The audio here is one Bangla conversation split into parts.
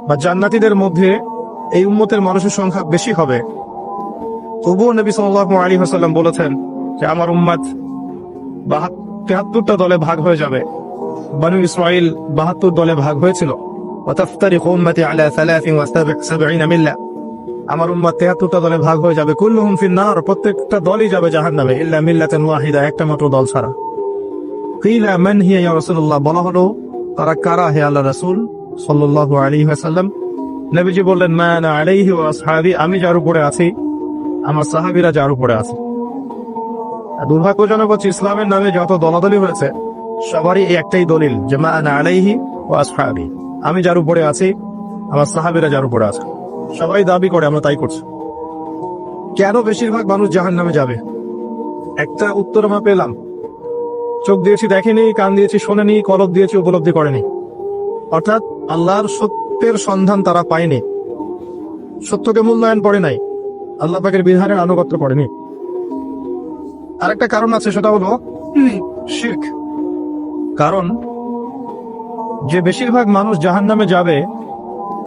বা জান্নাতীদের মধ্যে এই উম্মতের মানুষের সংখ্যা বেশি হবে, তবুও নবী সাল্লাল্লাহু আলাইহি ওয়াসাল্লাম বলেছেন যে আমার উম্মত 73টা দলে ভাগ হয়ে যাবে। বনু ইসরাইল 72 দলে ভাগ হয়েছিল। ওয়াতাফতারিকু উম্মতি আলা 73 মিল্লা, আমার উম্মত 73টা দলে ভাগ হয়ে যাবে। কুল্লুহুম ফিন-নার, প্রত্যেকটা দলই যাবে জাহান্নামে, ইল্লা মিল্লাতান ওয়াহিদা, একটা মাত্র দল ছাড়া। কিলা মান হিয়া ইয়া রাসূলুল্লাহ, বলা হলো তারা কারা হে আল্লাহর রাসূল সাল্লাল্লাহু আলাইহি ওয়াসাল্লাম? নবীজি বললেন মা আনা আলাইহি ওয়া আসহাবি, আমি যার উপরে আছি, আমার সাহাবীরা যার উপরে আছে। দুর্ভাগ্যজনক হচ্ছে ইসলামের নামে যত দলাদলি হয়েছে সবারই এই একটাই দলিল যে মা আনা আলাইহি ওয়া আসহাবি, আমি যার উপরে আছি, আমার সাহাবীরা যার উপরে আছে। সবাই দাবি করে, আমরা তাই করছি। কেন বেশিরভাগ মানুষ জাহান্নামে যাবে? একটা উত্তর আমরা পেলাম, চোখ দিয়েছি দেখেনি, কান দিয়েছি শোনেনি, কলব দিয়েছি উপলব্ধি করেনি। অর্থাৎ আল্লাহর সত্যের সন্ধান তারা পায়নি, সত্যকে মূল্যায়ন করে নাই, আল্লাহ পাকের বিধানের আনুগত্য করেনি। আরেকটা কারণ আছে, সেটা হলো শিরক। কারণ যে বেশিরভাগ মানুষ জাহান্নামে যাবে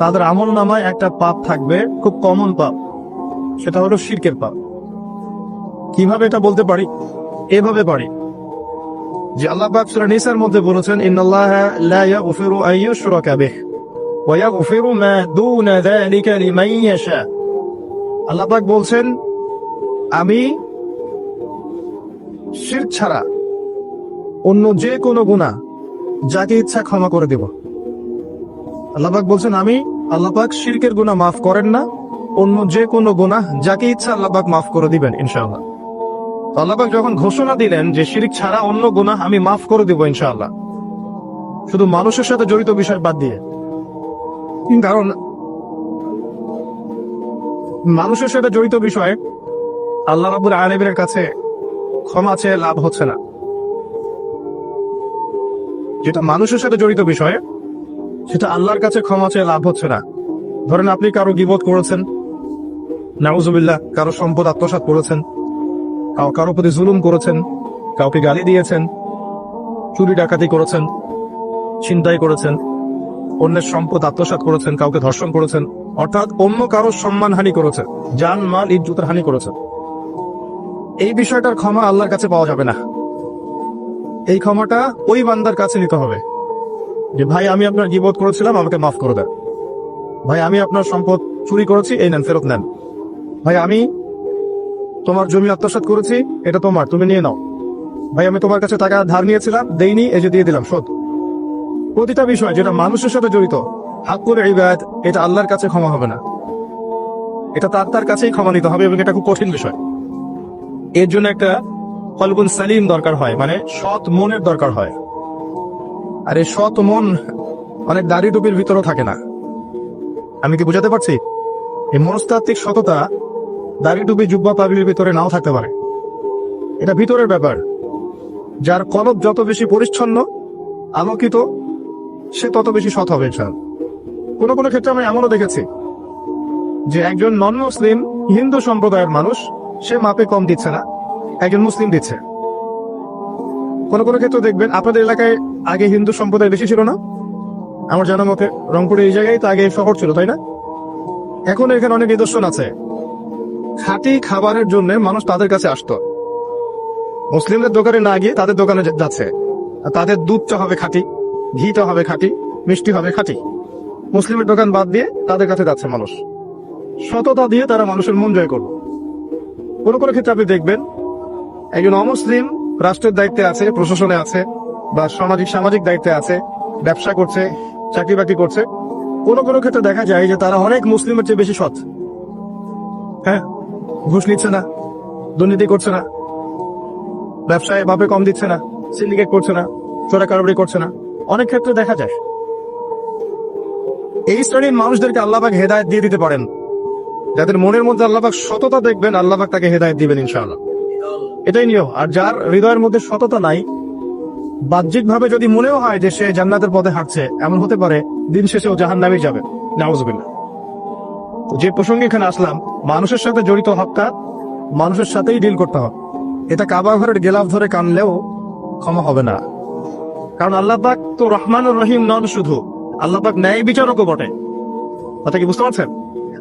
তাদের আমল নামায় একটা পাপ থাকবে, খুব কমন পাপ, সেটা হলো শিরকের পাপ। কিভাবে এটা বলতে পারি? এভাবে পারি যে আল্লাহ পাক সূরা নিসার মধ্যে বলেছেন ইন্নাল্লাহা লা ইয়াগফিরু আন ইউশরাকা বিহি ওয়া ইয়াগফিরু মা দুনা যালিকা লিমান ইয়াশা। আল্লাহ পাক বলছেন আমি শিরক ছাড়া অন্য যে কোনো গুনাহ যাকে ইচ্ছা ক্ষমা করে দেব। আল্লাহ পাক বলছেন আমি, আল্লাহ পাক শিরকের গুনাহ মাফ করেন না, অন্য যে কোনো গুনাহ যাকে ইচ্ছা আল্লাহ পাক মাফ করে দিবেন ইনশাআল্লাহ। আল্লাহ পাক যখন ঘোষণা দিলেন যে শিরক ছাড়া অন্য গুনাহ আমি মাফ করে দিব ইনশাআল্লাহ, শুধু মানুষের সাথে জড়িত বিষয় বাদ দিয়ে। কারণ মানুষের সাথে জড়িত বিষয় আল্লাহ রাব্বুল আলামিনের কাছে ক্ষমা চেয়ে লাভ হচ্ছে না। যেটা মানুষের সাথে জড়িত বিষয় সেটা আল্লাহর কাছে ক্ষমা চেয়ে লাভ হচ্ছে না। ধরেন আপনি কারো গীবত করেছেন, নাউজুবিল্লাহ, কারো সম্পদ আত্মসাৎ করেছেন, কারো প্রতি জুলুম করেছেন, কাউকে গালি দিয়েছেন, চুরি ডাকাতি করেছেন, ছিনতাই করেছেন, অন্যের সম্পদ আত্মসাৎ করেছেন, কাউকে ধর্ষণ করেছেন, অর্থাৎ অন্য কারো সম্মানহানি করেছেন, জান মাল ইজ্জতের হানি করেছেন। এই বিষয়টার ক্ষমা আল্লাহর কাছে পাওয়া যাবে না। এই ক্ষমাটা ওই বান্দার কাছে নিতে হবে যে ভাই আমি আপনার গীবত করেছিলাম, আমাকে মাফ করে দেন। ভাই আমি আপনার সম্পদ চুরি করেছি, এই নেন, ফেরত নেন। ভাই আমি তোমার জমি আত্মসাৎ করেছি, এটা তোমার, তুমি নিয়ে নাও। ভাই আমি তোমার কাছে টাকা ধার নিয়েছিলাম, দেইনি, এই যে দিয়ে দিলাম, শোধ। প্রতিটা বিষয় যেটা মানুষের সাথে জড়িত, হাক্কুল ইবাদ, এটা আল্লাহর কাছে ক্ষমা হবে না, এটা তার কাছেই ক্ষমা নিতে হবে, এবং এটা খুব কঠিন বিষয়। এর জন্য একটা কলবুন সালিম দরকার হয়, মানে সৎ মনের দরকার হয়। আর এই সৎ মন অনেক দাড়ি টুপির ভিতরেও থাকে না। আমি কি বুঝাতে পারছি? এই মনস্তাত্ত্বিক সততা দাড়ি টুপি জুব্বা পাগড়ির ভিতরে নাও থাকতে পারে, এটা ভিতরের ব্যাপার। যার কলব যত বেশি পরিচ্ছন্ন আলোকিত, সে তত বেশি সৎ হবে ইনশাআল্লাহ। কোনো কোনো ক্ষেত্রে আমি এমনও দেখেছি যে একজন নন মুসলিম হিন্দু সম্প্রদায়ের মানুষ, সে মাপে কম দিচ্ছে না, একজন মুসলিম দিচ্ছে। কোনো কোনো ক্ষেত্রে দেখবেন আপনাদের এলাকায় আগে হিন্দু সম্প্রদায় বেশি ছিল না? আমার জানা মতে রংপুরে এই জায়গায় তো আগে শহর ছিল, তাই না? এখন এখানে অনেক নিদর্শন আছে, খাঁটি খাবারের জন্য মানুষ তাদের কাছে আসতো। মুসলিমদের দোকানে না গিয়ে তাদের দোকানে যাচ্ছে। তাদের দুধটা হবে খাঁটি, ঘিটা হবে খাঁটি, মিষ্টি হবে খাঁটি। মুসলিমের দোকান বাদ দিয়ে তাদের কাছে যাচ্ছে মানুষ। সততা দিয়ে তারা মানুষের মন জয় করবে। কোনো কোনো ক্ষেত্রে আপনি দেখবেন একজন অমুসলিম রাষ্ট্রের দায়িত্বে আছে, প্রশাসনে আছে, বা সামাজিক দায়িত্বে আছে, ব্যবসা করছে, চাকরি বাকরি করছে। কোনো কোনো ক্ষেত্রে দেখা যায় যে তারা অনেক মুসলিমের চেয়ে বেশি সৎ। হ্যাঁ, ঘুষ নিচ্ছে না, দুর্নীতি করছে না, ব্যবসায় বাপে কম দিচ্ছে না, সিন্ডিকেট করছে না, চোরা কারবারি করছে না, অনেক ক্ষেত্রে দেখা যায়। এই শ্রেণীর মানুষদেরকে আল্লাহ পাক হেদায়েত দিয়ে দিতে পারেন। যাদের মনের মধ্যে আল্লাহ পাক সততা দেখবেন, আল্লাহ পাক তাকে হেদায়েত দিবেন ইনশাআল্লাহ, এটাই নিয়ম। আর যার হৃদয়ের মধ্যে সততা নাই, বাহ্যিক ভাবে যদি মনেও হয় যে সে জান্নাতের পথে হাঁটছে, এমন হতে পারে দিন শেষে ও জাহান্নামেই যাবে, নাউজুবিল্লাহ। যে প্রসঙ্গে এখানে আসলাম, মানুষের সাথে জড়িত হকটা মানুষের সাথেই ডিল করতে হবে। এটা কাবা ঘরের গেলাফ ধরে কানলেও ক্ষমা হবে না। কারণ আল্লাহ পাক তো রহমানুর রহিম নন শুধু, আল্লাহ পাক ন্যায় বিচারকও বটে। কথা কি বুঝতে পারছেন?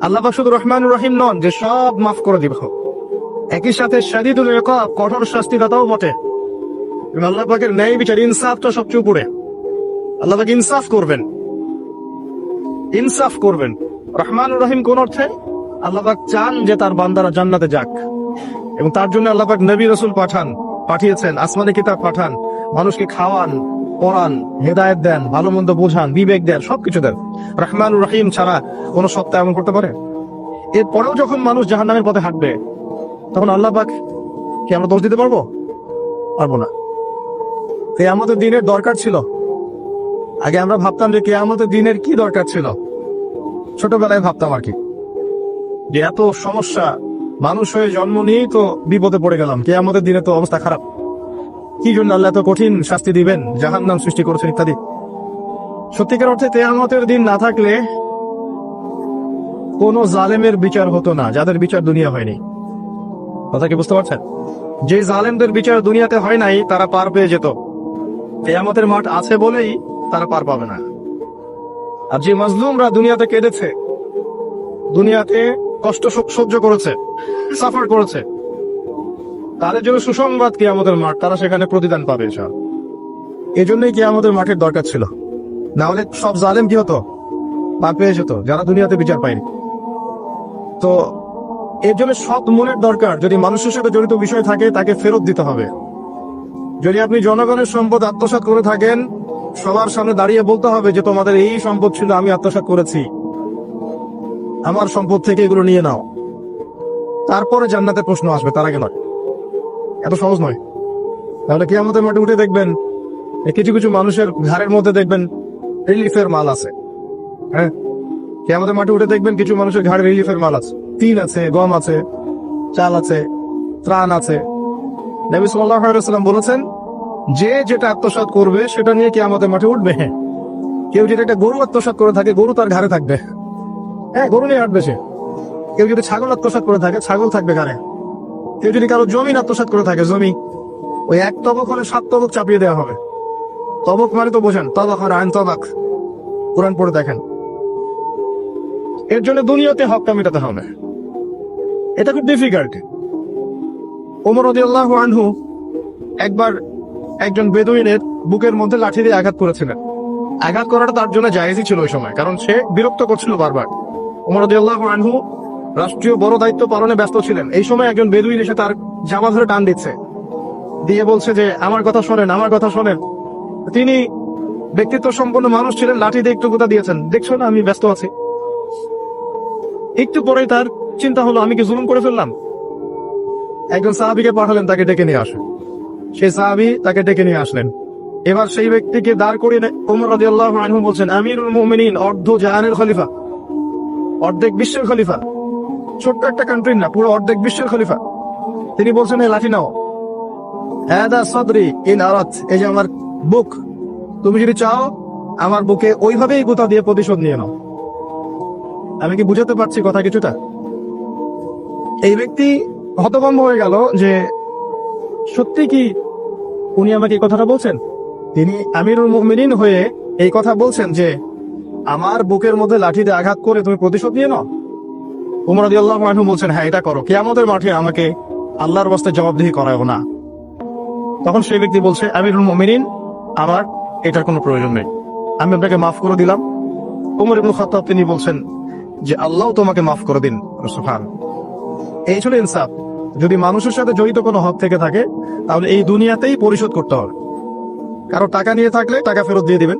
আল্লাহ পাক শুধু রহমানুর রহিম নন যে সব মাফ করে দিব, একই সাথে শাদীদুল ইকাব, কঠোর শাস্তিদাতাও বটে। এবং আল্লাহ পাকের ন্যায় বিচার, ইনসাফটা সবচেয়ে উপরে। আল্লাহ পাক ইনসাফ করবেন, ইনসাফ করবেন। রহমানুর রহিম কোন অর্থে? আল্লাহ পাক চান যে তার বান্দারা জান্নাতে যাক, এবং তার জন্য আল্লাহ পাক নবী রাসূল পাঠিয়েছেন, আসমানি কিতাব পাঠান, মানুষকে খাওয়ান, পড়ান, হেদায়েত দেন, ভালো মন্দ বোঝান, বিবেক দেন, সবকিছু দেন। রহমানুর রহিম ছাড়া কোন সত্তা এমন করতে পারে? এরপরেও যখন মানুষ জাহান্নামের পথে হাঁটবে, তখন আল্লাহ পাক কি আমরা দোষ দিতে পারবো? পারবো না। কিয়ামতের দিনের দরকার ছিল। আগে আমরা ভাবতাম যে কিয়ামতের দিনের কি দরকার ছিল, ছোটবেলায় ভাবতাম আর কি, যে এত সমস্যা, মানুষ হয়ে জন্ম নিয়েই তো বিপদে পড়ে গেলাম, কিয়ামতের দিনে তো অবস্থা খারাপ, কি জন্য আল্লাহ এত কঠিন শাস্তি দিবেন, জাহান্নাম সৃষ্টি করেছেন ইত্যাদি। সত্যিকার অর্থে কিয়ামতের দিন না থাকলে কোন জালেমের বিচার হতো না, যাদের বিচার দুনিয়া হয়নি। কথা কি বুঝতে পারছেন? যে জালেমদের বিচার দুনিয়াতে হয় নাই, তারা পার পেয়ে যেত। কিয়ামতের মাঠ আছে বলেই তারা পার পাবে না। আর যে মাজলুমরা দুনিয়াতে কেঁদেছে, দুনিয়াতে কষ্ট সহ্য করেছে, সাফার করেছে, তাদের জন্য সুসংবাদ কিয়ামতের মাঠ, তারা সেখানে প্রতিদান পাবে। এই জন্যই কিয়ামতের মাঠের দরকার ছিল, না হলে সব জালেম কি হতো? পার পেয়ে যেত, যারা দুনিয়াতে বিচার পায়নি। তো এর জন্য সৎ মনের দরকার। যদি মানুষের সাথে জড়িত বিষয় থাকে, তাকে ফেরত দিতে হবে। যদি আপনি জনগণের সম্পদ আত্মসাৎ করে থাকেন, সবার সামনে দাঁড়িয়ে বলতে হবে যে তোমাদের এই সম্পদ ছিল, আমি আত্মসাৎ করেছি, আমার সম্পদ থেকে এগুলো নিয়ে নাও। তারপরে জান্নাতের প্রশ্ন আসবে, তার আগে নয়। এত সহজ নয়। তাহলে কিয়ামতের মাঠে উঠে দেখবেন কিছু কিছু মানুষের ঘাড়ের মধ্যে দেখবেন রিলিফের মাল আছে। হ্যাঁ, কিয়ামতের মাঠে উঠে দেখবেন কিছু মানুষের ঘাড়ে রিলিফের মাল আছে, তিল আছে, গম আছে, চাল আছে, ত্রাণ আছে। নবী সাল্লাল্লাহু আলাইহি ওয়াসাল্লাম বলেছেন, যে যেটা আত্মসাৎ করবে সেটা নিয়ে কিয়ামতের মাঠে উঠবে। হ্যাঁ, কেউ যদি একটা গরু আত্মসাৎ করে থাকে, গরু তার ঘাড়ে থাকবে। হ্যাঁ, গরু নিয়ে হাঁটবে সে। কেউ যদি ছাগল আত্মসাৎ করে থাকে, ছাগল থাকবে ঘাড়ে। কেউ যদি কারো জমি আত্মসাৎ করে থাকে, জমি ওই এক তবক হলে 7 তবক চাপিয়ে দেওয়া হবে। তবক মানে তো বোঝেন, তবক আর আইন তবক, কোরআন পড়ে দেখেন। এর জন্য দুনিয়াতে হকটা মেটাতে হবে, এটা খুব ডিফিকাল্ট। ওমর রাদিয়াল্লাহু আনহু একবার একজন বেদুইনের বুকের মধ্যে লাঠি দিয়ে আঘাত করেছিলেন। আঘাত করাটা তার জন্য জায়েজই ছিল ওই সময়, কারণ সে বিরক্ত করছিল বারবার। ওমর রাদিয়াল্লাহু আনহু রাষ্ট্রীয় বড় দায়িত্ব পালনে ব্যস্ত ছিলেন। এই সময় একজন বেদুইন এসে তার জামা ধরে টান দিচ্ছে, দিয়ে বলছে যে আমার কথা শোনেন, আমার কথা শোনেন। তিনি ব্যক্তিত্ব সম্পন্ন মানুষ ছিলেন, লাঠি দিয়ে একটু গুতা দিয়েছেন, দেখছো না আমি ব্যস্ত আছি। একটু পরেই তার চিন্তা হলো, আমি কি জুলুম করে ফেললাম? একজন সাহাবীকে পাঠালেন তাকে ডেকে নিয়ে আসেন। সেই সাহাবী তাকে ডেকে নিয়ে আসলেন। এবার সেই ব্যক্তিকে দাঁড় করিয়ে ওমর রাদিয়াল্লাহু আনহু বলছেন, আমিরুল মুমিনিন, অর্ধ জাহানের খলিফা, অর্ধেক বিশ্বের খলিফা, ছোট্ট একটা কান্ট্রি না, পুরো অর্ধেক বিশ্বের খলিফা। তিনি বলছেন, এই লাঠি নাও। হাদা সাদরি ইন আরাত, এই যে আমার বুক, তুমি যদি চাও আমার বুকে ওইভাবেই গুতা দিয়ে প্রতিশোধ নিয়ে নাও। আমি কি বুঝাতে পারছি কথা কিছুটা? এই ব্যক্তি হতভম্ব হয়ে গেল যে সত্যি কি উনি আমাকে এই কথাটা বলছেন? তিনি আমিরুল মুমিনিন হয়ে এই কথা বলছেন যে আমার বুকের মধ্যে লাঠি দিয়ে আঘাত করে তুমি প্রতিশোধ নিয়ে নাও। ওমর রাদিয়াল্লাহু আনহু বলছেন, হ্যাঁ এটা করো, কিয়ামতের মাঠে আমাকে আল্লাহর ওয়াস্তে জবাবদিহি করায়ও না। তখন সেই ব্যক্তি বলছে, আমিরুল মুমিনিন, আমার এটার কোনো প্রয়োজন নেই, আমি আপনাকে মাফ করে দিলাম। ওমর ইবনে খাত্তাব তিনি বলছেন যে আল্লাহ তোমাকে মাফ করে দিন। সুবহান। এই ছিল ইনসাফ। যদি মানুষের সাথে জড়িত কোনো হক থেকে থাকে, তাহলে এই দুনিয়াতেই পরিশোধ করতে হবে। কারো টাকা নিয়ে থাকলে টাকা ফেরত দিয়ে দিবেন।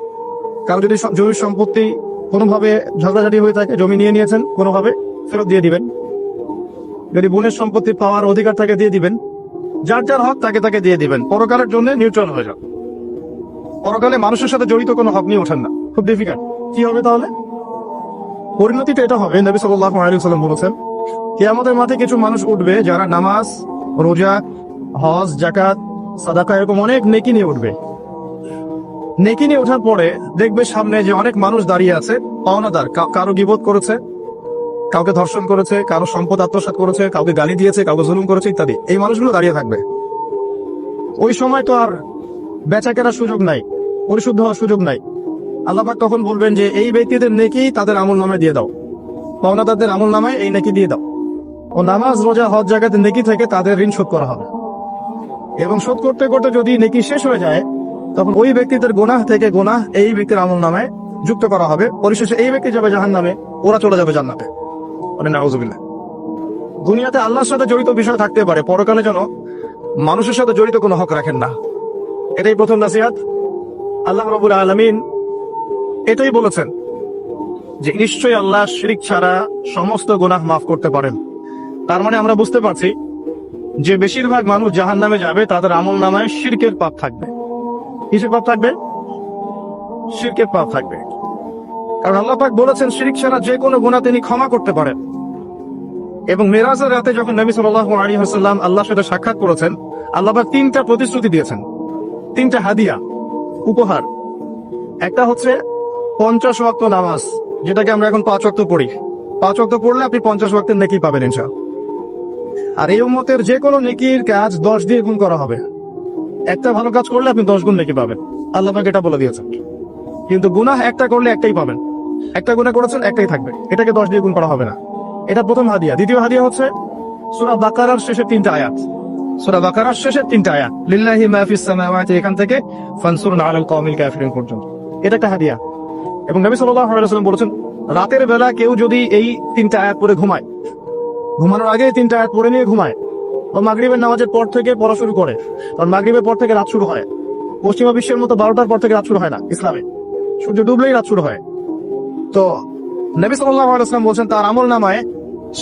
কারো যদি জমির সম্পত্তি কোনোভাবে ঝগড়াঝাটি হয়ে থাকে, জমি নিয়ে নিয়েছেন কোনোভাবে, ফেরত দিয়ে দিবেন। যদি বোনের সম্পত্তি পাওয়ার অধিকার থাকে দিয়ে দিবেন। যার যার হক তাকে তাকে দিয়ে দিবেন। পরকালের জন্য নিউট্রাল হয়ে যান। পরকালে মানুষের সাথে জড়িত কোনো হক নিয়ে ওঠেন না, খুব ডিফিকাল্ট। কি হবে তাহলে? পরিণতিটা এটা হবে, নবী সাল্লাল্লাহু আলাইহি ওয়াসাল্লাম বলেছেন, কিয়ামতের মাঠে কিছু মানুষ উঠবে যারা নামাজ, রোজা, হজ, যাকাত, সাদাকা এরকম অনেক নেকি নিয়ে উঠবে। নেকি নিয়ে ওঠার পরে দেখবে সামনে যে অনেক মানুষ দাঁড়িয়ে আছে, পাওনাদার, কারো গীবত করেছে, কাউকে ধর্ষণ করেছে, কারো সম্পদ আত্মসাৎ করেছে, কাউকে গালি দিয়েছে, কাউকে জুলুম করেছে ইত্যাদি। এই মানুষগুলো দাঁড়িয়ে থাকবে। ওই সময় তো আর বেচা কেনার সুযোগ নাই, পরিশুদ্ধ হওয়ার সুযোগ নাই। আল্লাহ পাক তখন বলবেন যে এই ব্যক্তিদের নেকি তাদের আমল নামে দিয়ে দাও। পাওনাদারদের আমল নামায় এই নেকি দিয়ে দাও, ও নামাজ রোজা হজ জাকাতে নেকি থেকে তাদের ঋণ শোধ করা হবে। এবং শোধ করতে করতে যদি নেকি শেষ হয়ে যায়, তখন ওই ব্যক্তিদের গুনাহ থেকে গুনাহ এই ব্যক্তির আমল নামায় যুক্ত করা হবে। পরিশেষে এই ব্যক্তি যাবে জাহান্নামে, ওরা চলে যাবে জান্নাতে। মানে নাউজুবিল্লাহ। দুনিয়াতে আল্লাহর সাথে জড়িত বিষয় থাকতে পারে, পরকালে যেন মানুষের সাথে জড়িত কোনো হক রাখেন না। এটাই প্রথম নাসিহাত। আল্লাহ রাব্বুল আলামিন এটাই বলেছেন যে নিশ্চয়ই আল্লাহ শিরক ছাড়া সমস্ত গুনাহ মাফ করতে পারেন। তার মানে আমরা বুঝতে পারছি যে বেশিরভাগ মানুষ জাহান্নামে যাবে, তাদের আমল নামায় শিরকের পাপ থাকবে। কিসের পাপ থাকবে? শিরকের পাপ থাকবে। কারণ আল্লাহ পাক বলেছেন শিরক ছাড়া যে কোনো গুনাহ তিনি ক্ষমা করতে পারেন। এবং মেরাজের রাতে যখন নবী সাল্লাল্লাহু আলাইহি ওয়াসাল্লাম আল্লাহর সাথে সাক্ষাৎ করেছেন, আল্লাহ পাক 3টা প্রতিশ্রুতি দিয়েছেন, 3টা হাদিয়া, উপহার। একটা হচ্ছে 50 ওয়াক্ত নামাজ, যেটাকে আমরা এখন 5 ওয়াক্ত পড়ি। 5 ওয়াক্ত পড়লে আপনি 50 ওয়াক্তের নেকি পাবেন ইনশাআল্লাহ। আর এই উম্মতের যে কোনো নেকির কাজ 10 দিয়ে গুণ করা হবে। একটা ভালো কাজ করলে আপনি 10 গুণ নেকি পাবেন, আল্লাহ পাক এটা বলে দিয়েছেন। কিন্তু গুনাহ একটা করলে একটাই পাবেন, একটা গুনাহ করেছেন একটাই থাকবে, এটাকে 10 দিয়ে গুণ করা হবে না। এটা প্রথম হাদিয়া। দ্বিতীয় হাদিয়া হচ্ছে সূরা বাকারার শেষের 3টা আয়াত। সূরা বাকারার শেষের 3টা আয়াত, লিল্লাহি মা ফিস সামাওয়াতি, এখান থেকে ফানসুরনা আলাল কওমিল কাফিরিন পর্যন্ত। এটা একটা হাদিয়া। এবং নবী সাল্লাল্লাহু আলাইহি ওয়াসাল্লাম বলেছেন, রাতের বেলা কেউ যদি এই 3টা আয়াত পড়ে ঘুমায়, ঘুমানোর আগে 3টা আয়াত পড়ে নিয়ে ঘুমায়, ও মাগরিবের নামাজের পর থেকে পড়া শুরু করে, কারণ মাগরিবের পর থেকে রাত শুরু হয়। পশ্চিমা বিশ্বের মতো 12টার পর থেকে রাত শুরু হয় না, ইসলামে সূর্য ডুবলেই রাত শুরু হয়। তো নবী সাল্লাল্লাহু আলাইহি ওয়াসাল্লাম বলছেন তার আমল নামায়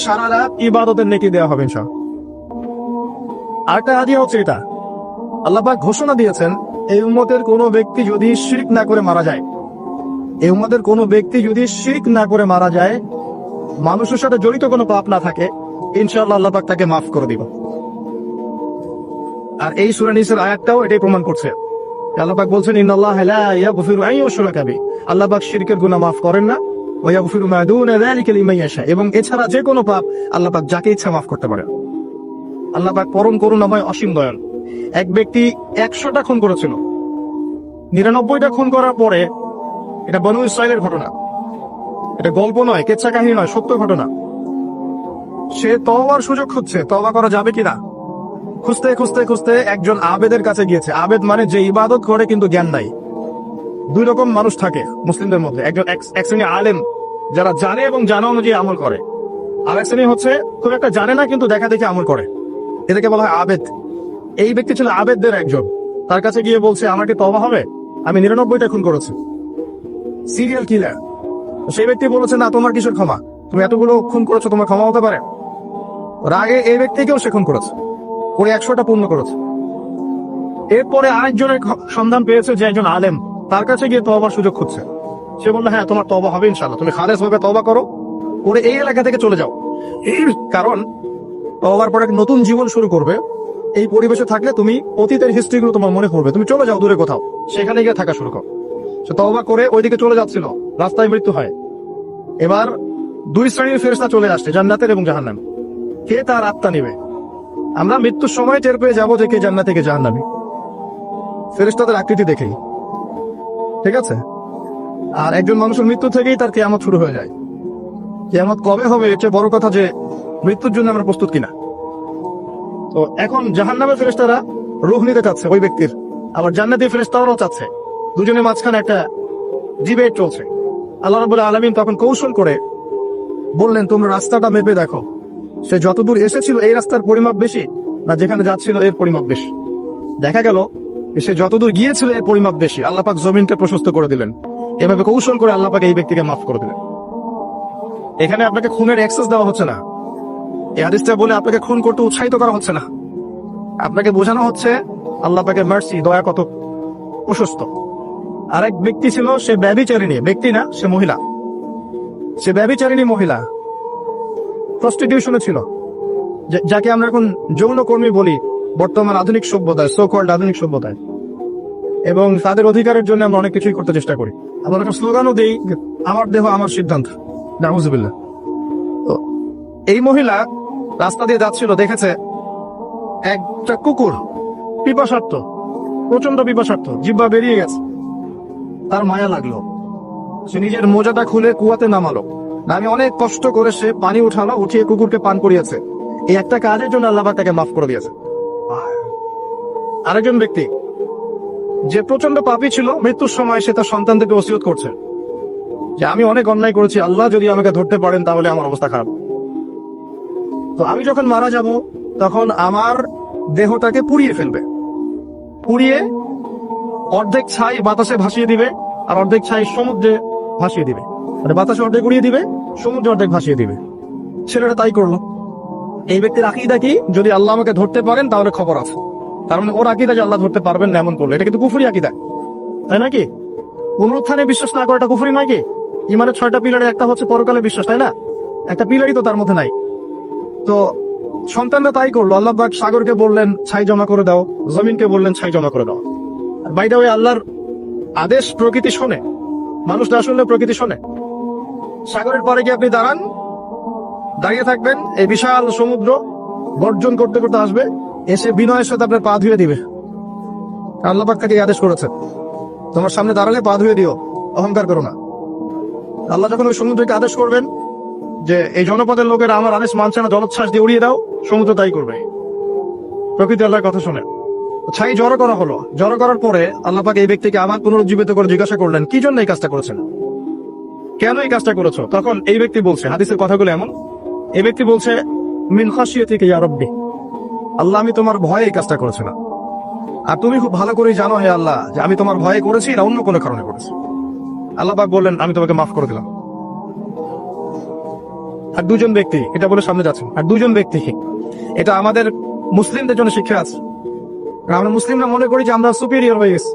সারা রাত ইবাদতের নেকি দেওয়া হবে ইনশাআল্লাহ। আরেকটা হাদিয়া হচ্ছে এটা, আল্লাহ পাক ঘোষণা দিয়েছেন এই উম্মতের কোনো ব্যক্তি যদি শিরক না করে মারা যায়, এই উম্মতের কোনো ব্যক্তি যদি শিরক না করে মারা যায়, মানুষের সাথে জড়িত কোনো পাপ না থাকে, ইনশাআল্লাহ আল্লাহ পাক তাকে মাফ করে দিবেন। আর এই সূরা নিসার আয়াতটাও এটাই প্রমাণ করছে। আল্লাহ পাক বলছেন ইন্নাল্লাহা লা ইয়াগফিরু আন ইউশরাকা বিহি, আল্লাহ পাক শিরকের গুনাহ মাফ করেন না, ওয়া ইয়াগফিরু মা দুনা যালিকা লিমান ইয়াশা, এবং এছাড়া যে কোনো পাপ আল্লাহ পাক যাকে ইচ্ছা মাফ করতে পারেন। আল্লাহ পাক পরম করুণাময়, অসীম দয়াল। এক ব্যক্তি 100টা খুন করেছিল, 99টা খুন করার পরে, এটা বনু ইসরাইলের ঘটনা, এটা গল্প নয়, কেচ্ছা কাহিনী নয়, সত্য ঘটনা। সে তওবার সুযোগ খুঁজছে, তওবা করা যাবে কিনা খুঁজতে খুঁজতে খুঁজতে একজন আবেদের কাছে গিয়েছে। আবেদ মানে যে ইবাদত করে কিন্তু জ্ঞান নাই। 2 রকম মানুষ থাকে মুসলিমদের মধ্যে, একজন এক শ্রেণী আলেম যারা জানে এবং জানা অনুযায়ী আমল করে, আর এক শ্রেণী হচ্ছে খুব একটা জানে না কিন্তু দেখা দেখে আমল করে, এটাকে বলা হয় আবেদ। এই ব্যক্তি ছিল আবেদদের একজন। তার কাছে গিয়ে বলছে আমাকে তওবা হবে, আমি 99টা খুন করেছি, সিরিয়াল কিলার। সেই ব্যক্তি বলেছে না, তোমার কিসের ক্ষমা, তুমি এতগুলো খুন করেছো, তোমার ক্ষমা হতে পারে? রাগে এই ব্যক্তিকেও সে খুন করেছে, করে 100টা পূর্ণ করেছে। এরপরে আরেকজনের সন্ধান পেয়েছে যে একজন আলেম, তার কাছে গিয়ে তওবার সুযোগ খুঁজছে। সে বললো হ্যাঁ তোমার তওবা হবে ইনশাআল্লাহ, তুমি খালেস ভাবে তওবা করো, করে এই এলাকা থেকে চলে যাও। কারণ তওবার পরে নতুন জীবন শুরু করবে, এই পরিবেশে থাকলে তুমি অতীতের হিস্ট্রিগুলো তোমার মনে পড়বে, তুমি চলে যাও দূরে কোথাও, সেখানে গিয়ে থাকা শুরু করো। সে তওবা করে ওইদিকে চলে যাচ্ছিল, রাস্তায় মৃত্যু হয়। এবার 2 শ্রেণীর ফেরেশতা চলে আসছে, জান্নাতের এবং জাহান্নামের। কে তার আত্মা নেবে? আমরা মৃত্যুর সময় টের পেয়ে যাবো যে কে জান্নাতে কে জাহান্নামী, ফেরেশতাদের আকৃতি দেখেই, ঠিক আছে? আর একজন মানুষের মৃত্যু থেকেই তার কিয়ামত শুরু হয়ে যায়। কিয়ামত কবে হবে এর চেয়ে বড় কথা যে মৃত্যুর জন্য আমরা প্রস্তুত কিনা। তো এখন জাহান্নামের ফেরেশতারা রূহ নিতে চাচ্ছে ওই ব্যক্তির, আবার জান্নাতি ফেরেশতারাও চাচ্ছে। দুজনের মাঝখানে একটা ডিবেট চলছে। আল্লাহ রাব্বুল আলামিন তখন কৌশল করে বললেন তোমরা রাস্তাটা মেপে দেখো, সে যতদূর এসেছিল এই রাস্তার পরিমাপ বেশি না যেখানে যাচ্ছিল এর পরিমাপ বেশি। দেখা গেল সে যতদূর গিয়েছিল এর পরিমাপ বেশি। আল্লাহ পাক জমিনকে প্রশস্ত করে দিলেন। এভাবে কৌশল করে আল্লাহ পাক এই ব্যক্তিকে মাফ করে দিলেন। এখানে আপনাকে খুনের অ্যাক্সেস দেওয়া হচ্ছে না, এই হাদিসটা বলে আপনাকে খুন করতে উৎসাহিত করা হচ্ছে না, আপনাকে বোঝানো হচ্ছে আল্লাহ পাকের মার্সি, দয়া কত প্রশস্ত। আরেক ব্যক্তি ছিল, সে ব্যভিচারিণী, ব্যক্তি না সে মহিলা, সে ব্যভিচারিণী মহিলা, প্রস্টিটিউশনে ছিল, যাকে আমরা এখন যৌনকর্মী বলি বর্তমান আধুনিক সভ্যতায়, সো কল্ড আধুনিক সভ্যতায়। এবং তাদের অধিকারের জন্য আমরা অনেক কিছুই করতে চেষ্টা করি। আমরা একটা স্লোগানও দিই, আমার দেহ আমার সিদ্ধান্ত, নাউজুবিল্লাহ। তো এই মহিলা রাস্তা দিয়ে যাচ্ছিল, দেখেছে একটা কুকুর পিপাসার্থ, প্রচন্ড পিপাসার্থ, জিহ্বা বেরিয়ে গেছে। তার মায়া লাগলো, সে নিজের মোজাটা খুলে কুয়াতে নামালো, আমি অনেক কষ্ট করে সে পানি উঠানো, উঠিয়ে কুকুরকে পান করিয়েছে, এই একটা কাজের জন্য আল্লাহ পাক তাকে মাফ করে দিয়েছে। আরেকজন ব্যক্তি যে প্রচন্ড পাপী ছিল, মৃত্যুর সময় সে তার সন্তানদেরকে ওসিয়ত করছে যে আমি অনেক অন্যায় করেছি, আল্লাহ যদি আমাকে ধরতে পারেন তাহলে আমার অবস্থা খারাপ। তো আমি যখন মারা যাব তখন আমার দেহটাকে পুড়িয়ে ফেলবে, পুড়িয়ে অর্ধেক ছাই বাতাসে ভাসিয়ে দিবে, আর অর্ধেক ছাই সমুদ্রে ভাসিয়ে দিবে। মানে বাতাসে অর্ধেক উড়িয়ে দিবে, সমুদ্রে অর্ধেক ভাসিয়ে দিবে। ছেলেটা তাই করলো। এই ব্যক্তির আকীদা কি? যদি আল্লাহ আমাকে ধরতে পারেন তাহলে খবর আছে। তার মানে ওর আকীদা যে আল্লাহ ধরতে পারবেন না এমন করলো, এটা কিন্তু কুফরি আকীদা, তাই নাকি? পুনরুত্থানে বিশ্বাস না করাটা কুফরি নয় কি? ইমানের 6টা পিলারের একটা হচ্ছে পরকালে বিশ্বাস, তাই না? একটা পিলারই তো তার মধ্যে নাই। তো সন্তানরা তাই করলো। আল্লাহ পাক সাগরকে বললেন ছাই জমা করে দাও, জমিনকে বললেন ছাই জমা করে দাও। বাইরে ওই আল্লাহর আদেশ প্রকৃতি শোনে, মানুষ না শুনলে প্রকৃতি শোনে। সাগরের পরে গিয়ে আপনি দাঁড়ান, দাঁড়িয়ে থাকবেন, এই বিশাল সমুদ্র গর্জন করতে করতে আসবে, এসে বিনয়ের সাথে আপনার পা ধুয়ে দিবে। আল্লাহ পাক তাকে আদেশ করেছে তোমার সামনে দাঁড়ালে পা ধুয়ে দিও, অহংকার করো না। আল্লাহ যখন ওই সমুদ্রকে আদেশ করবেন যে এই জনপদের লোকেরা আমার আদেশ মানছে না, জলোচ্ছ্বাস দিয়ে উড়িয়ে দাও, সমুদ্র তাই করবে। প্রকৃতি আল্লাহর কথা শোনে। ছাই জড়ো করা হলো। জড়ো করার পরে আল্লাহ পাক এই ব্যক্তিকে আবার পুনরুজ্জীবিত করে জিজ্ঞাসা করলেন কি জন্য এই কাজটা করেছেন, কেন এই কাজটা করেছো? তখন এই ব্যক্তি বলছে, হাদিসের কথাগুলো এমন, এই ব্যক্তি বলছে মিন খাশিয়াতিকা ইয়া রাব্বি, আল্লাহ আমি তোমার ভয়ে এই কাজটা করেছি না। আর তুমি খুব ভালো করেই জানো হে আল্লাহ যে আমি তোমার ভয়ে করেছি না অন্য কোনো কারণে করেছি। আল্লাহ পাক বললেন আমি তোমাকে মাফ করে দিলাম। আর দুজন ব্যক্তি, এটা বলে সামনে যাচ্ছেন, আর দুজন ব্যক্তি, এটা আমাদের মুসলিমদের জন্য শিক্ষা আছে। আমরা মুসলিমরা মনে করি যে আমরা সুপিরিয়র হয়ে গেছি,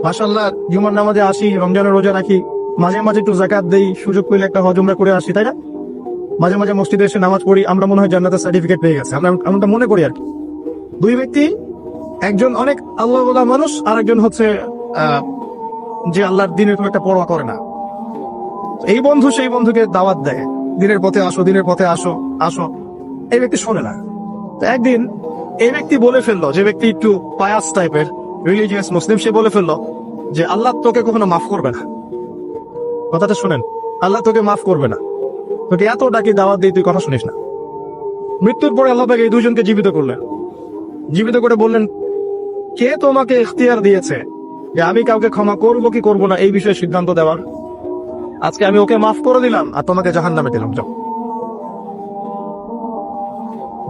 মাশাআল্লাহ জুমার নামাজে আসি, রমজানের রোজা রাখি, মাঝে মাঝে একটু যাকাত দেই, সুযোগ পেলে একটা হজ উমরা করে আসি, তাই না? মাঝে মাঝে মসজিদে এসে নামাজ পড়ি, আমরা মনে হয় জান্নাতের সার্টিফিকেট পেয়ে গেছে, আমরা এমনটা মনে করি আর কি। দুই ব্যক্তি, একজন অনেক আল্লাহ ওয়ালা মানুষ, আর একজন হচ্ছে যে আল্লাহর দিনের খুব একটা পরোয়া করে না। এই বন্ধু সেই বন্ধুকে দাওয়াত দেয়, দিনের পথে আসো, দিনের পথে আসো আসো। এই ব্যক্তি শোনে না। তো একদিন এই ব্যক্তি বলে ফেললো, যে ব্যক্তি একটু পায়াস টাইপের রিলিজিয়াস মুসলিম, সে বলে ফেললো যে আল্লাহ তোকে কখনো মাফ করবে না। কথাটা শুনেন, আল্লাহ তোকে মাফ করবে না, তোকে এত ডাকি দাওয়াত দিয়ে তুই কথা শুনিস না। মৃত্যুর পরে আল্লাহ পাক এই দুজনকে জীবিত করলেন, জীবিত করে বললেন কে তোমাকে ইখতিয়ার দিয়েছে যে আমি কাউকে ক্ষমা করবো কি করবো না এই বিষয়ে সিদ্ধান্ত দেওয়ার? আজকে আমি ওকে মাফ করে দিলাম আর তোমাকে জাহান্নামে দিলাম। যাও।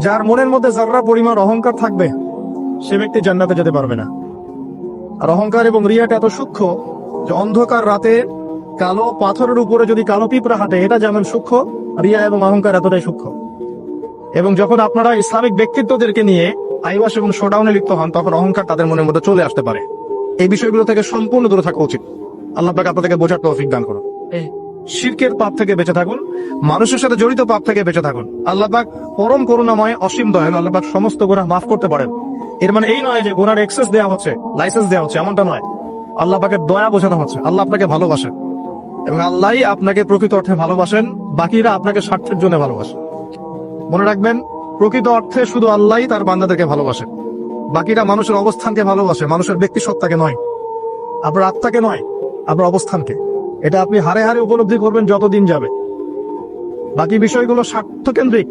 যার মনের মধ্যে যাররা পরিমাণ অহংকার থাকবে সে ব্যক্তি জান্নাতে যেতে পারবে না। আর অহংকার এবং রিয়াটা এত সূক্ষ্ম যে অন্ধকার রাতে কালো পাথরের উপরে যদি কালো পিঁপড়া হাঁটে, এটা যেমন সূক্ষ্ম, রিয়া এবং অহংকার এতটাই সূক্ষ্ম। এবং যখন আপনারা ইসলামিক ব্যক্তিত্বদেরকে নিয়ে আইওয়াস এবং শোডাউনে লিপ্ত হন, তখন অহংকার তাদের মনের মধ্যে চলে আসতে পারে। এই বিষয়গুলো থেকে সম্পূর্ণ দূরে থাকা উচিত। আল্লাহ পাক আপনাদেরকে বোঝার তৌফিক দান করুন। শিরকের পাপ থেকে বেঁচে থাকুন, মানুষের সাথে জড়িত পাপ থেকে বেঁচে থাকুন। আল্লাহ পাক পরম করুণাময়, অসীম দয়ালু, আল্লাহ পাক সমস্ত গুনাহ মাফ করতে পারেন। এর মানে এই নয় যে গুনার এক্সেস দেওয়া হচ্ছে, লাইসেন্স দেওয়া হচ্ছে, এমনটা নয়। আল্লাহ পাকের দয়া বোঝানো হচ্ছে। আল্লাহ আপনাকে ভালোবাসেন এবং আল্লাহই আপনাকে প্রকৃত অর্থে ভালোবাসেন, বাকিরা আপনাকে স্বার্থের জন্য ভালোবাসেন। মনে রাখবেন, প্রকৃত অর্থে শুধু আল্লাহই তার বান্দাদেরকে ভালোবাসেন, বাকিরা মানুষের অবস্থানকে ভালোবাসে, মানুষের ব্যক্তি সত্তাকে নয়, আপনার আত্মাকে নয়, আপনার অবস্থানকে। এটা আপনি হারে হারে উপলব্ধি করবেন যতদিন যাবে। বাকি বিষয়গুলো স্বার্থকেন্দ্রিক।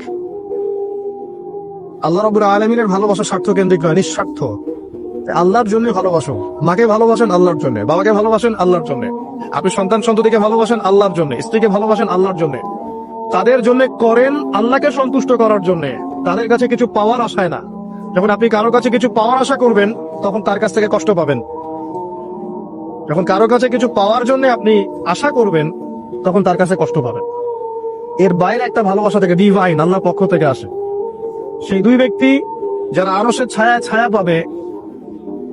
আল্লাহ রাব্বুল আলামিনের ভালোবাসা স্বার্থকেন্দ্রিক নয়, নিঃস্বার্থ। আল্লাহর জন্য ভালোবাসো। মাকে ভালোবাসেন আল্লাহর জন্য, বাবাকে ভালোবাসেন আল্লাহর জন্য, আপনি সন্তান সন্ততিকে ভালোবাসেন আল্লাহর জন্য, স্ত্রীকে ভালোবাসেন আল্লাহর জন্য। তাদের জন্য করেন আল্লাহকে সন্তুষ্ট করার জন্য, তাদের কাছে কিছু পাওয়ার আশায় না। যখন আপনি কারো কাছে কিছু পাওয়ার আশা করবেন তখন তার কাছ থেকে কষ্ট পাবেন। যখন কারো কাছে কিছু পাওয়ার জন্য আপনি আশা করবেন তখন তার কাছে কষ্ট পাবেন। এর বাইরে একটা ভালোবাসা থেকে, ডিভাইন, আল্লাহর পক্ষ থেকে আসে। সেই দুই ব্যক্তি যারা আরশের ছায়া ছায়া পাবে,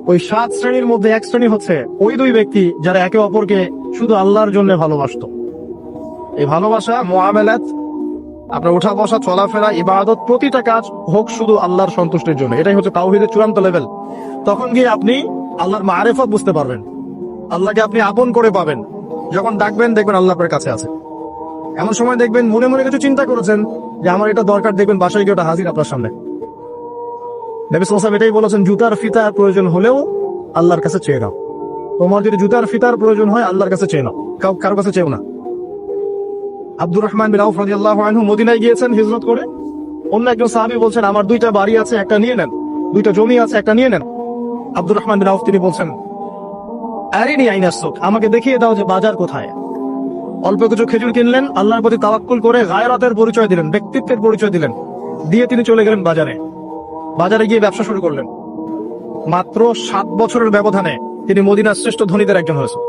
ওই 7 শ্রেণীর মধ্যে এক শ্রেণী হচ্ছে ওই দুই ব্যক্তি যারা একে অপরকে শুধু আল্লাহর জন্য ভালোবাসতো। এই ভালোবাসা, মুআমালাত, আপনার উঠা বসা, চলাফেরা, ইবাদত, প্রতিটা কাজ হোক শুধু আল্লাহর সন্তুষ্টির জন্য। এটাই হচ্ছে তাওহীদের চূড়ান্ত লেভেল। তখন গিয়ে আপনি আল্লাহর মারিফত বুঝতে পারবেন, আল্লাহকে আপনি আপন করে পাবেন। যখন ডাকবেন দেখবেন আল্লাহ আপনার কাছে আছে। এমন সময় দেখবেন মনে মনে কিছু চিন্তা করেছেন যে আমার এটা দরকার, দেখবেন বাসায় গিয়ে ওটা হাজির আপনার সামনে। নবী সাল্লাল্লাহু আলাইহি ওয়াসাল্লাম এটাই বলেছেন, জুতার ফিতার প্রয়োজন হলেও আল্লাহর কাছে চেয়ে নাও। তোমার যদি জুতার ফিতার প্রয়োজন হয় আল্লাহর কাছে চেয়ে নাও, কারোর কাছে চেয়েও না। আব্দুর রহমান বিন আউফ রাদিয়াল্লাহু আনহু মদিনায় গিয়েছেন হিজরত করে। অন্য একজন সাহাবী বলছেন, আমার 2টা বাড়ি আছে, একটা নিয়ে নেন, 2টা জমি আছে, একটা নিয়ে নেন। আব্দুর রহমান বিন আউফ তিনি বলছেন, আরিনি আইনা সুক, আমাকে দেখিয়ে দাও যে বাজার কোথায়। অল্প কিছু খেজুর কিনলেন, আল্লাহর প্রতি তাওয়াক্কুল করে গায়রাতের পরিচয় দিলেন, ব্যক্তিত্বের পরিচয় দিলেন, দিয়ে তিনি চলে গেলেন বাজারে। বাজারে গিয়ে ব্যবসা শুরু করলেন। মাত্র 7 বছরের ব্যবধানে তিনি মদিনার শ্রেষ্ঠ ধনীদের একজন হয়েছেন।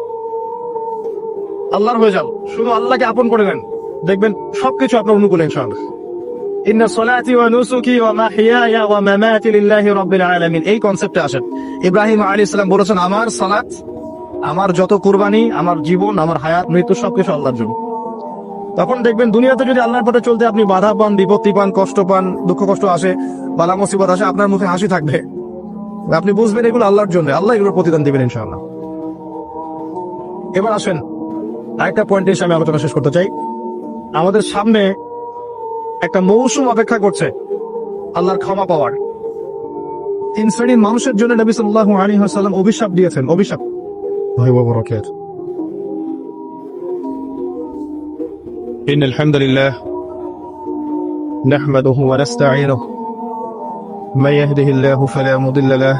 আল্লাহর হয়ে যান, শুধু আল্লাহকে আপন করে নেন, দেখবেন সবকিছু আপনার অনুকূলে ইনশাআল্লাহ। ইন্না সলাতি ওয়া নুসুকি ওয়া মাহইয়ায়া ওয়া মামাতি লিল্লাহি রাব্বিল আলামিন, এই কনসেপ্টে আসেন। ইব্রাহিম আলাইহিস সালাম বলেছেন, আমার সালাত, আমার যত কুরবানি, আমার জীবন, আমার হায়াত, মৃত্যু সবকিছু আল্লাহর জন্য। তখন দেখবেন দুনিয়াতে যদি আল্লাহর পথে চলতে আপনি বাধা পান, বিপত্তি পান, কষ্ট পান, দুঃখ কষ্ট আসে, বালা মুসিবত আসে, আপনার মুখে হাসি থাকবে, আপনি বুঝবেন এগুলো আল্লাহর জন্য, আল্লাহ এগুলোর প্রতিদান দিবেন ইনশাআল্লাহ। এবার আসেন আরেকটা পয়েন্টে এসে আমি আলোচনা শেষ করতে চাই। আমাদের সামনে একটা মৌসুম অপেক্ষা করছে আল্লাহর ক্ষমা পাওয়ার। 3 শ্রেণীর মানুষের জন্য নবী সাল্লাল্লাহু আলাইহি ওয়াসাল্লাম অভিশাপ দিয়েছেন। অভিশাপ إن الحمد لله نحمده ونستعينه من يهده الله فلا مضل له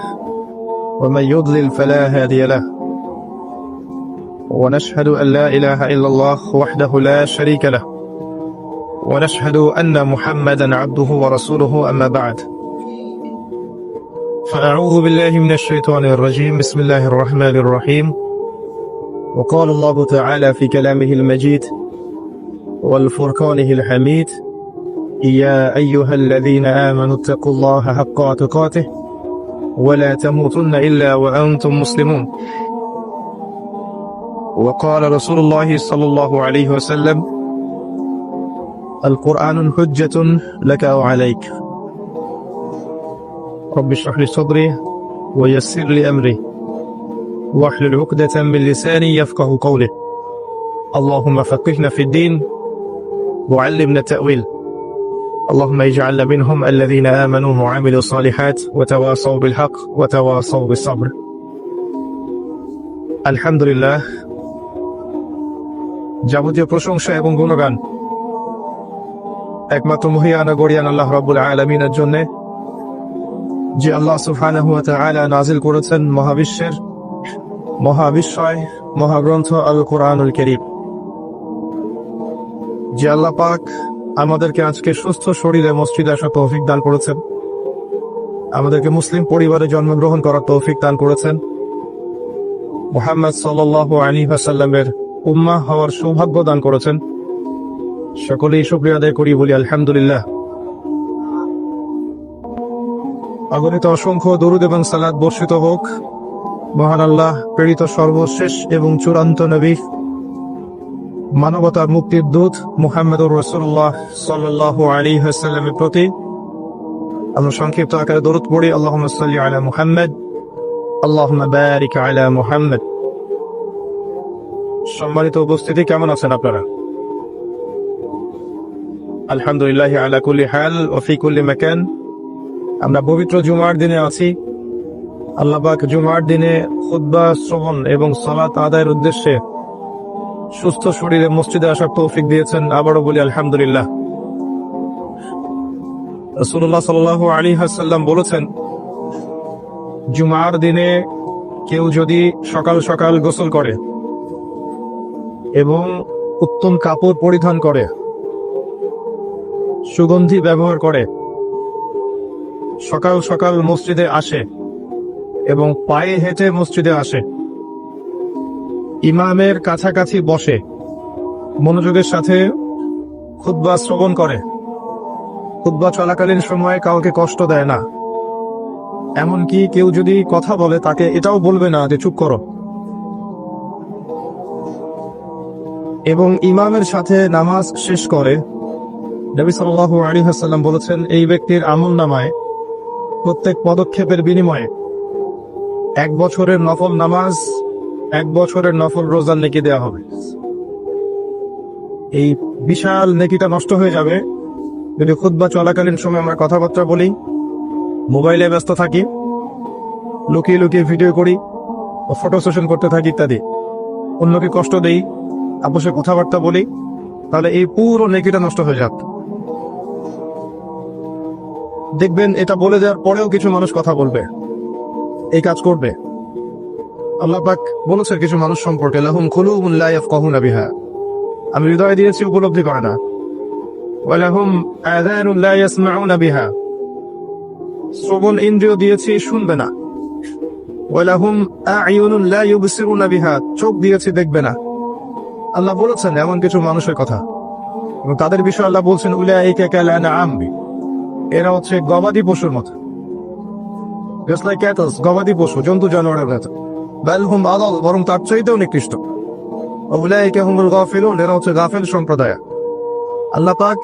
ومن يضلل فلا هادي له ونشهد أن لا إله إلا الله وحده لا شريك له ونشهد أن محمدا عبده ورسوله أما بعد فأعوذ بالله من الشيطان الرجيم بسم الله الرحمن الرحيم وقال الله تعالى في كلامه المجيد والفرقانه الحميد يا أيها الذين آمنوا اتقوا الله حق تقاته ولا تموتن إلا وأنتم مسلمون وقال رسول الله صلى الله عليه وسلم القرآن حجة لك وعليك رب اشرح لي صدري ويسر لي أمري واحلل عقدة من لساني يفقه قولي اللهم فقهنا في الدين وعلمنا التأويل اللهم اجعلنا منهم الذين آمنوا وعملوا الصالحات وتواصوا بالحق وتواصوا بالصبر الحمد لله যাবতীয় প্রশংসা এবং গুণগান একমাত্র মহিয়ান গরিয়ান আল্লাহ রাব্বুল আলামিনের জন্য, যে আল্লাহ সুবহানাহু ওয়া তাআলা নাযিল করেছেন মহাবিশ্বের মহাবিশ্বয় মহাগ্রন্থ আল কোরআনুল কারীম। যে আল্লাহ পাক আমাদেরকে আজকে সুস্থ শরীরে মসজিদে আসার তৌফিক দান করেছেন, আমাদেরকে মুসলিম পরিবারে জন্মগ্রহণ করার তৌফিক দান করেছেন, মুহাম্মদ সাল্লাল্লাহু আলাইহি ওয়াসাল্লামের উম্মাহ হওয়ার সৌভাগ্য দান করেছেন, সকলেই শুকরিয়া আদায় করি, বলি আলহামদুলিল্লাহ। অগণিত অসংখ্য দরুদ এবং সালাত বর্ষিত হোক মহান আল্লাহ প্রেরিত সর্বশেষ এবং চূড়ান্ত নবী, মানবতার মুক্তির দূত মুহাম্মদুর রাসূলুল্লাহ সাল্লাল্লাহু আলাইহি ওয়াসাল্লামের প্রতি। আমরা সংক্ষিপ্ত আকারে দরুদ পড়ি, আল্লাহুম্মা সাল্লি আলা মুহাম্মদ, আল্লাহুম্মা বারিক আলা মুহাম্মদ। সম্মানিত উপস্থিতি, কেমন আছেন আপনারা? আলহামদুলিল্লাহ আলা কুল্লি হাল ওয়া ফি কুল্লি মাকান। আমরা পবিত্র জুমার দিনে আছি। আল্লাহ পাক জুমার দিনে খুতবা শ্রবণ এবং সালাত আদায়ের উদ্দেশ্যে সুস্থ শরীরে মসজিদে আসার তৌফিক দিয়েছেন, আবারও বলি আলহামদুলিল্লাহ। রাসূলুল্লাহ সাল্লাল্লাহু আলাইহি ওয়াসাল্লাম বলেছেন, জুমার দিনে কেউ যদি সকাল সকাল গোসল করে এবং উত্তম কাপড় পরিধান করে, সুগন্ধি ব্যবহার করে, সকাল সকাল মসজিদে আসে এবং পায়ে হেঁটে মসজিদে আসে, ইমামের কাছাকাছি বসে, মনোযোগের সাথে খুতবা শ্রবণ করে, খুতবা চলাকালীন সময়ে কাউকে কষ্ট দেয় না, এমনকি কেউ যদি কথা বলে তাকে এটাও বলবে না যে চুপ করো, এবং ইমামের সাথে নামাজ শেষ করে, নবী সাল্লাল্লাহু আলাইহি ওয়াসাল্লাম বলেছেন, এই ব্যক্তির আমলনামায় প্রত্যেক পদক্ষেপের বিনিময়ে 1 বছরের নফল নামাজ, 1 বছরের নফল রোজার নেকি দেওয়া হবে। এই বিশাল নেকিটা নষ্ট হয়ে যাবে যদি খুতবা চলাকালীন সময় আমরা কথাবার্তা বলি, মোবাইলে ব্যস্ত থাকি, লুকিয়ে লুকিয়ে ভিডিও করি, ফটো সেশন করতে থাকি ইত্যাদি, অন্যকে কষ্ট দেই, আপোষে কথাবার্তা বলি, তাহলে এই পুরো নেকিটা নষ্ট হয়ে যাক। দেখবেন এটা বলে দেওয়ার পরেও কিছু মানুষ কথা বলবে, এই কাজ করবে। আল্লাহ পাক বলেছেন কিছু মানুষ সম্পর্কে, লাহুম কুলুবুন লা ইয়াফকাহুনা বিহা, আমি হৃদয় দিয়েছি উপলব্ধি করে না। ওয়া লাহুম আযানুন লা ইয়াসমাউনা বিহা, শ্রবণ ইন্দ্রিয় দিয়েছি শুনবে না। ওয়া লাহুম আ'য়ুনুন লা ইউবসিরুনা বিহা, চোখ দিয়েছি দেখবে না। আল্লাহ বলেছেন এমন কিছু মানুষের কথা, এবং তাদের বিষয়ে আল্লাহ বলছেন উলাইকা কাল আনআম, এরা হচ্ছে গবাদি পশুর মতো, জাস্ট লাইক ক্যাটলস, গবাদি পশু, জন্তু জানোয়ারের মতো। বাল হুম আদাল, বরং তার চাইতেও নিকৃষ্ট। উলাইকা হুমুল গাফিলুন, এরা হচ্ছে গাফিল সম্প্রদায়। আল্লাহ পাক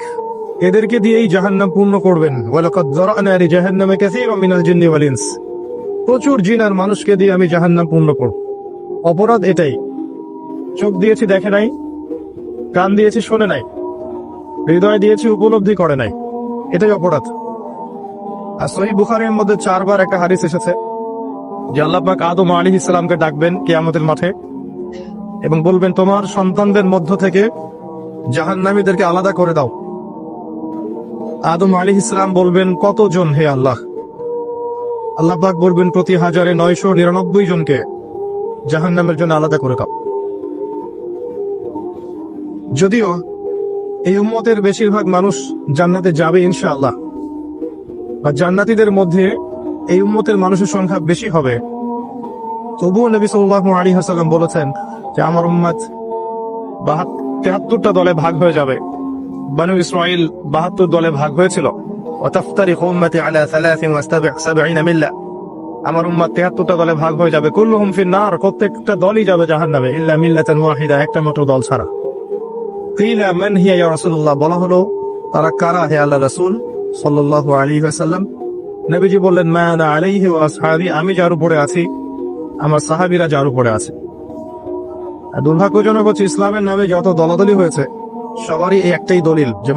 এদেরকে দিয়েই জাহান্নাম পূর্ণ করবেন। ওয়ালাকাদ যারানা লিজাহান্নামা কাসীরাম মিনাল জিন্নি ওয়াল ইনস, প্রচুর জিন আর মানুষকে দিয়ে আমি জাহান্নাম পূর্ণ করব। অপরাধ এটাই, চোখ দিয়েছি দেখে নাই, কান দিয়েছি শোনে নাই, হৃদয় দিয়েছি উপলব্ধি করে নাই, এটাই অপরাধ। আর সহিহ বুখারীর মধ্যে 4 বার একটা হাদিস এসেছে যে আল্লাহ পাক আদম আলাইহিস সালামকে ডাকবেন কিয়ামতের মাঠে এবং বলবেন তোমার সন্তানদের মধ্য থেকে জাহান্নামীদেরকে আলাদা করে দাও। আদম আলাইহিস সালাম বলবেন কতজন হে আল্লাহ? আল্লাহ পাক বলবেন প্রতি 1999 জনকে জাহান্নামের জন্য আলাদা করে দাও। যদিও এই উম্মতের বেশিরভাগ মানুষ জান্নাতে যাবে ইনশাআল্লাহ, বা জান্নাতীদের মধ্যে এই উম্মতের মানুষের সংখ্যা বেশি হবে, তবুও নবী সাল্লাল্লাহু আলাইহি ওয়াসাল্লাম বলেছেন যে আমার উম্মত 73টা দলে ভাগ হয়ে যাবে। বনু ইসরাইল 72 দলে ভাগ হয়েছিল। ওয়াতাফতারিকু উম্মতি আলা 73 মিল্লা, আমার উম্মত 73টা দলে ভাগ হয়ে যাবে। কুল্লুহুম ফিন নার, প্রত্যেকটা দলই যাবে জাহান্নামে, ইল্লা মিল্লাতান ওয়াহিদা, একটা মাত্র দল ছাড়া। কিলা মান হিয়া ইয়া রাসূলুল্লাহ, বলা হলো তারা কারা হে আল্লাহ রাসূল সাল্লাল্লাহু আলাইহি ওয়াসাল্লাম? নবীজি বললেন মা আনা আলাইহি ওয়া আসহাবি, আমি যার উপরে আছি, আমার সাহাবীরা যার উপরে আছে। দুর্ভাগ্যজনক হচ্ছে ইসলামের নামে যত দলাদলি হয়েছে সবারই এই একটাই দলিল যে